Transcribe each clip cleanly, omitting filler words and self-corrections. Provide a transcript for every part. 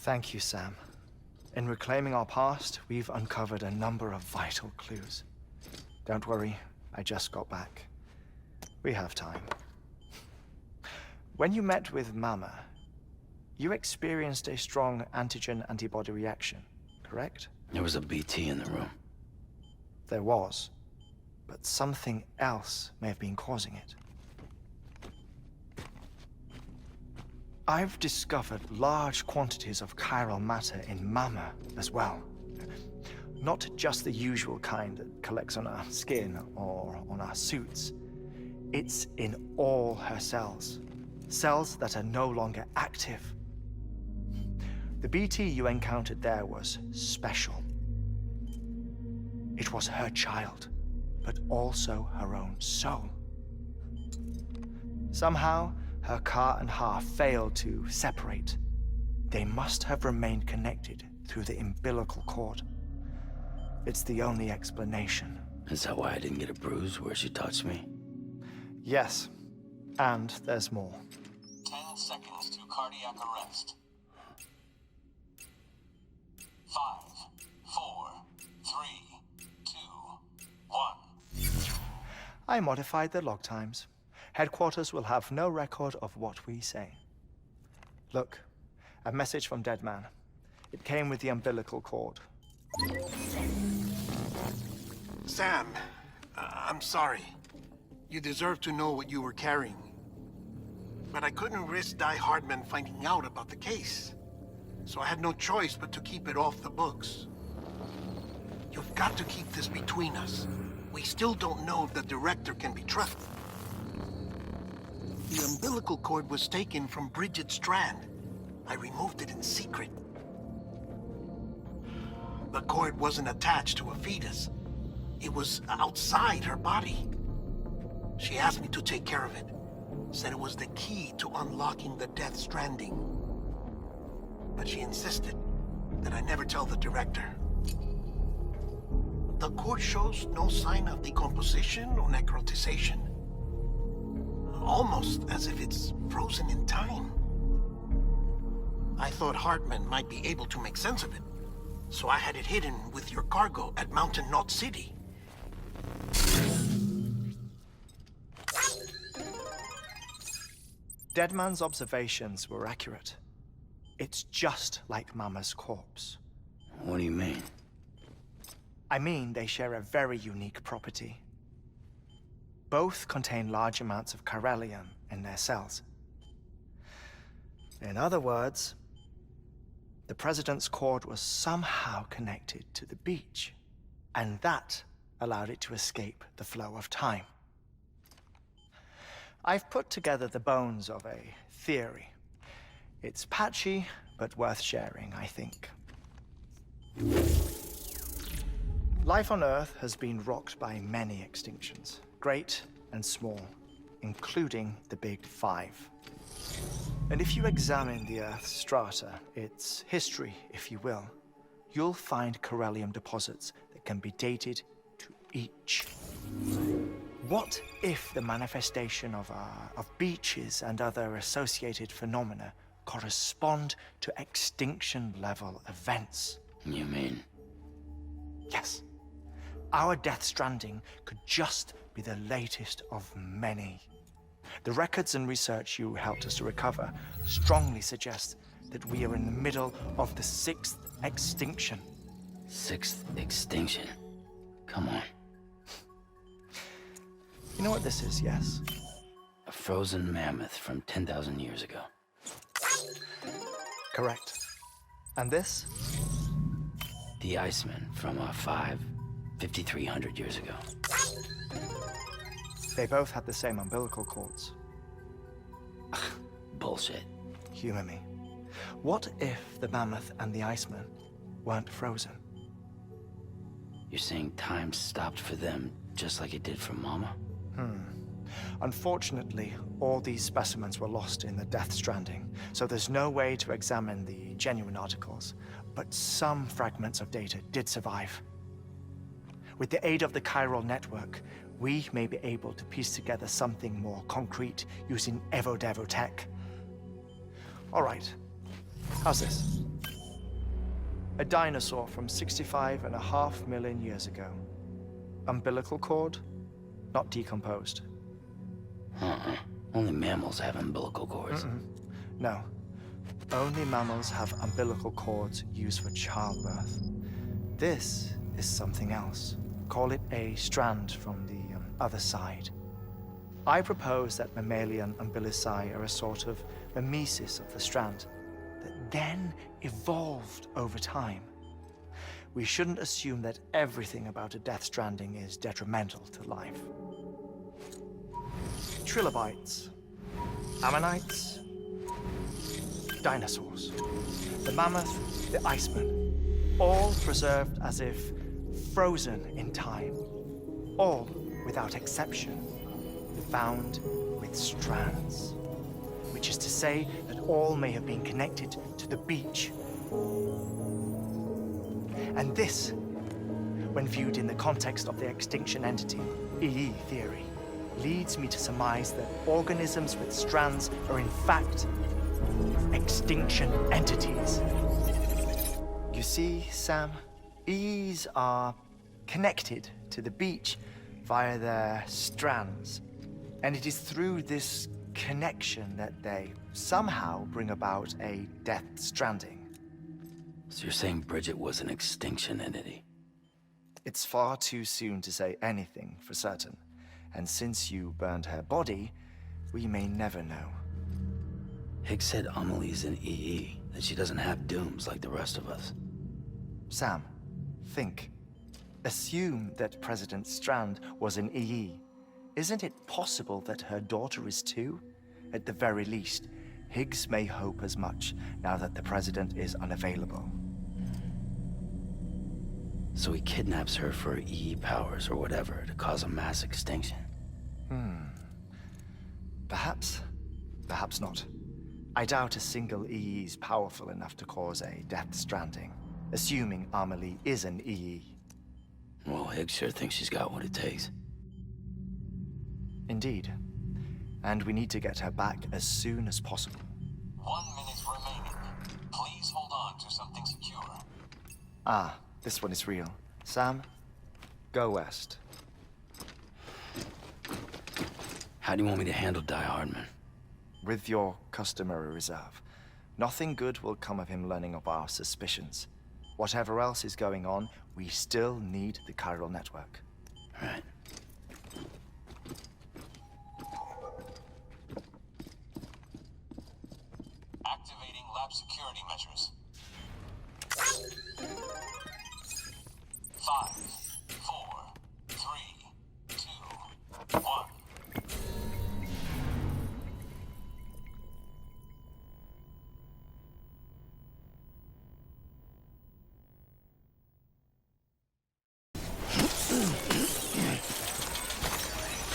Thank you, Sam. In reclaiming our past, we've uncovered a number of vital clues. Don't worry, I just got back. We have time. When you met with Mama, you experienced a strong antigen-antibody reaction, correct? There was a BT in the room. There was, but something else may have been causing it. I've discovered large quantities of chiral matter in Mama as well. Not just the usual kind that collects on our skin or on our suits. It's in all her cells. Cells that are no longer active. The BT you encountered there was special. It was her child, but also her own soul. Somehow, her car and half failed to separate. They must have remained connected through the umbilical cord. It's the only explanation. Is that why I didn't get a bruise where she touched me? Yes, and there's more. 10 seconds to cardiac arrest. 5, 4, 3, 2, 1. I modified the log times. Headquarters will have no record of what we say. Look, a message from Dead Man. It came with the umbilical cord. Sam, I'm sorry. You deserve to know what you were carrying. But I couldn't risk Die Hardman finding out about the case. So I had no choice but to keep it off the books. You've got to keep this between us. We still don't know if the director can be trusted. The umbilical cord was taken from Bridget Strand. I removed it in secret. The cord wasn't attached to a fetus. It was outside her body. She asked me to take care of it. Said it was the key to unlocking the Death Stranding. But she insisted that I never tell the director. The cord shows no sign of decomposition or necrotization. Almost as if it's frozen in time. I thought Hartman might be able to make sense of it, so I had it hidden with your cargo at Mountain Knot City. Deadman's observations were accurate. It's just like Mama's corpse. What do you mean? I mean, they share a very unique property. Both contain large amounts of chiralium in their cells. In other words, the President's cord was somehow connected to the beach, and that allowed it to escape the flow of time. I've put together the bones of a theory. It's patchy, but worth sharing, I think. Life on Earth has been rocked by many extinctions. Great and small, including the Big Five. And if you examine the Earth's strata, its history, if you will, you'll find chiralium deposits that can be dated to each. What if the manifestation of beaches and other associated phenomena correspond to extinction-level events? You mean? Yes. Our Death Stranding could just be the latest of many. The records and research you helped us to recover strongly suggest that we are in the middle of the 6th extinction. 6th extinction? Come on. You know what this is, yes? A frozen mammoth from 10,000 years ago. Correct. And this? The Iceman from 5,300 years ago. They both had the same umbilical cords. Bullshit. Humor me. What if the mammoth and the Iceman weren't frozen? You're saying time stopped for them just like it did for Mama? Unfortunately, all these specimens were lost in the Death Stranding, so there's no way to examine the genuine articles. But some fragments of data did survive. With the aid of the chiral network, we may be able to piece together something more concrete using Evo-Devo tech. All right, how's this? A dinosaur from 65.5 million years ago. Umbilical cord, not decomposed. Only mammals have umbilical cords. No. Only mammals have umbilical cords used for childbirth. This is something else. Call it a strand from the other side. I propose that mammalian umbilici are a sort of mimesis of the strand that then evolved over time. We shouldn't assume that everything about a death stranding is detrimental to life. Trilobites, ammonites, dinosaurs, the mammoth, the iceman, all preserved as if frozen in time, all without exception, found with strands, which is to say that all may have been connected to the beach. And this, when viewed in the context of the extinction entity, EE theory, leads me to surmise that organisms with strands are in fact extinction entities. You see, Sam, EEs are connected to the beach via their strands. And it is through this connection that they somehow bring about a death stranding. So you're saying Bridget was an extinction entity? It's far too soon to say anything for certain. And since you burned her body, we may never know. Higgs said Amelie's an EE, that she doesn't have dooms like the rest of us. Sam, think. Assume that President Strand was an EE. Isn't it possible that her daughter is too? At the very least, Higgs may hope as much now that the president is unavailable. So he kidnaps her for EE powers or whatever to cause a mass extinction. Perhaps. Perhaps not. I doubt a single EE is powerful enough to cause a death stranding, assuming Amelie is an EE. Well, Higgs sure thinks she's got what it takes. Indeed. And we need to get her back as soon as possible. 1 minute remaining. Please hold on to something secure. Ah, this one is real. Sam, go west. How do you want me to handle Die Hardman? With your customary reserve. Nothing good will come of him learning of our suspicions. Whatever else is going on, we still need the chiral network. Right. Activating lab security measures. 5, 4, 3, 2, 1.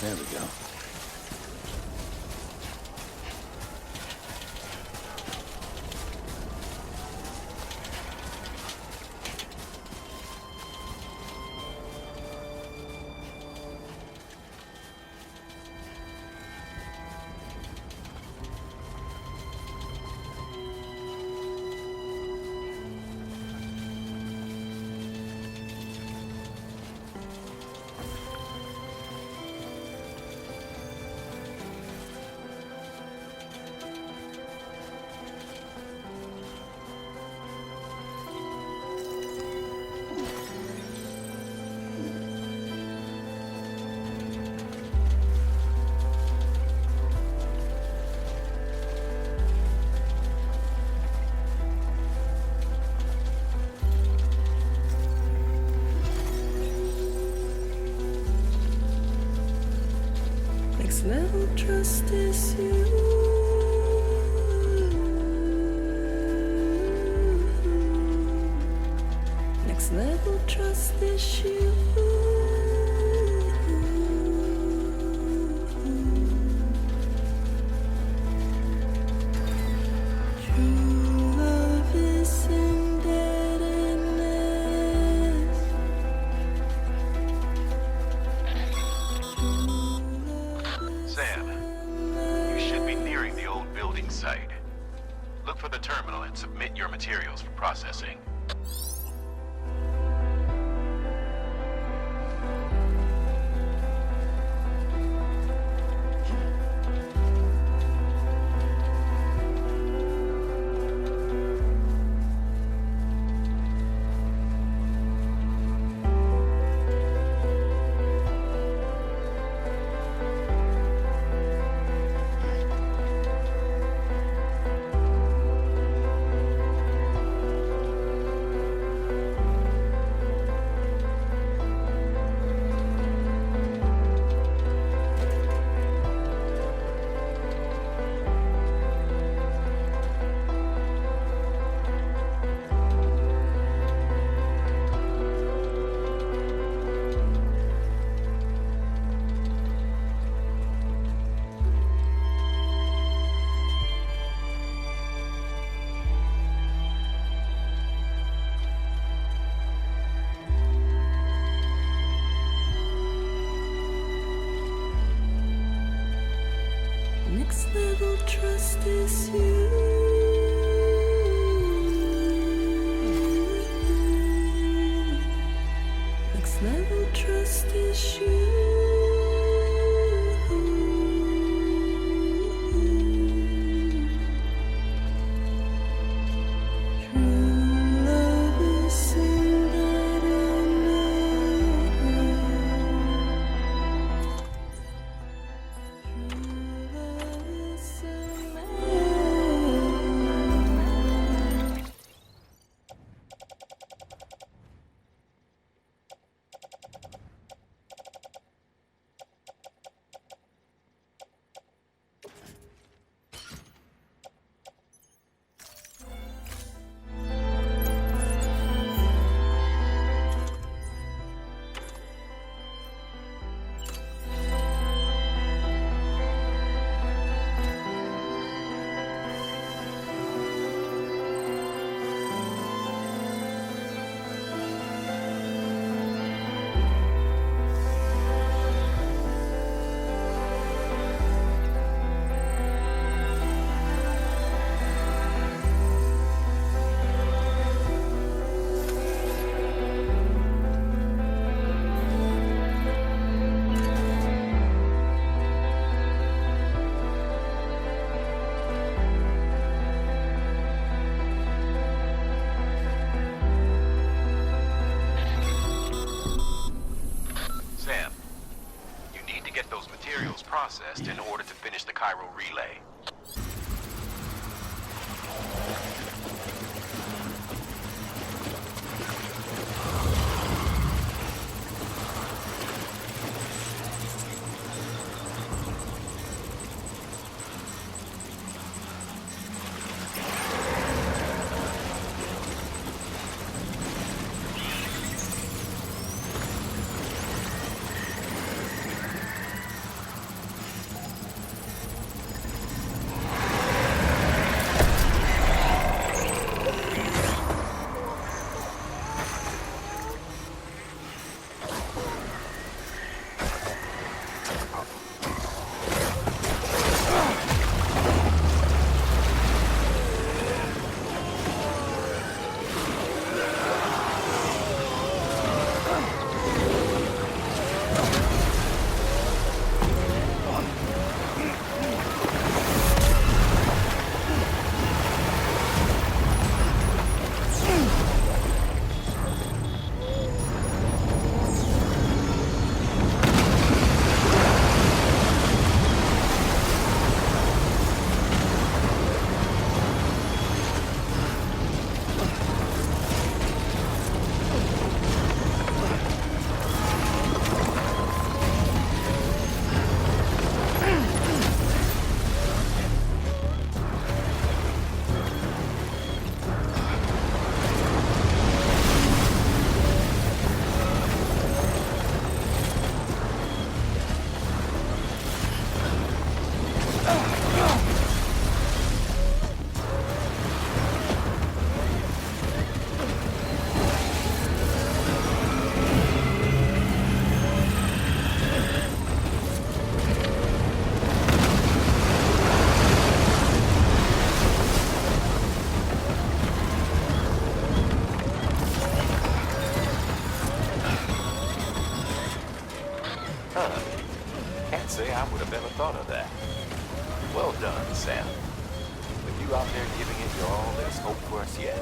There we go. Next level trust is you. Next level trust is you. True love is indebtedness. Sam, you should be nearing the old building site. Look for the terminal and submit your materials for processing. is you. Next level trust is you. True love is sing that I know. True love is sing that I know. Sam, you need to get those materials processed in order to finish the Cairo relay. Can't say I would have ever thought of that. Well done, Sam. With you out there giving it your all, there's hope for us yet.